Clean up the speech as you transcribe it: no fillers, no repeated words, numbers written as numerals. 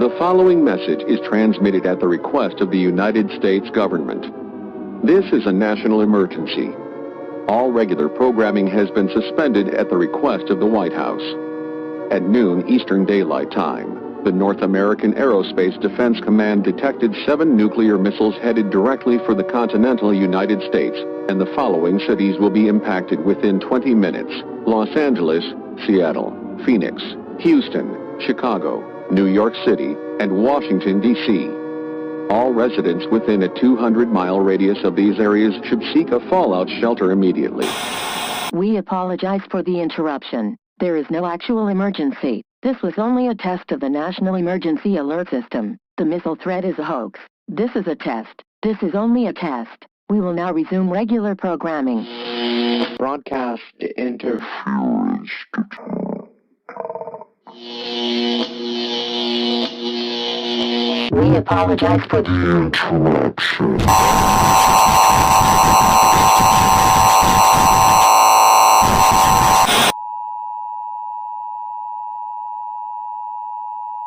The following message is transmitted at the request of the United States government. This is a national emergency. All regular programming has been suspended at the request of the White House. At noon Eastern Daylight Time, the North American Aerospace Defense Command detected 7 nuclear missiles headed directly for the continental United States, and the following cities will be impacted within 20 minutes: Los Angeles, Seattle, Phoenix, Houston, Chicago, New York City, and Washington, D.C. All residents within a 200-mile radius of these areas should seek a fallout shelter immediately. We apologize for the interruption. There is no actual emergency. This was only a test of the National Emergency Alert System. The missile threat is a hoax. This is a test. This is only a test. We will now resume regular programming. Broadcast interference. We apologize for the interruption.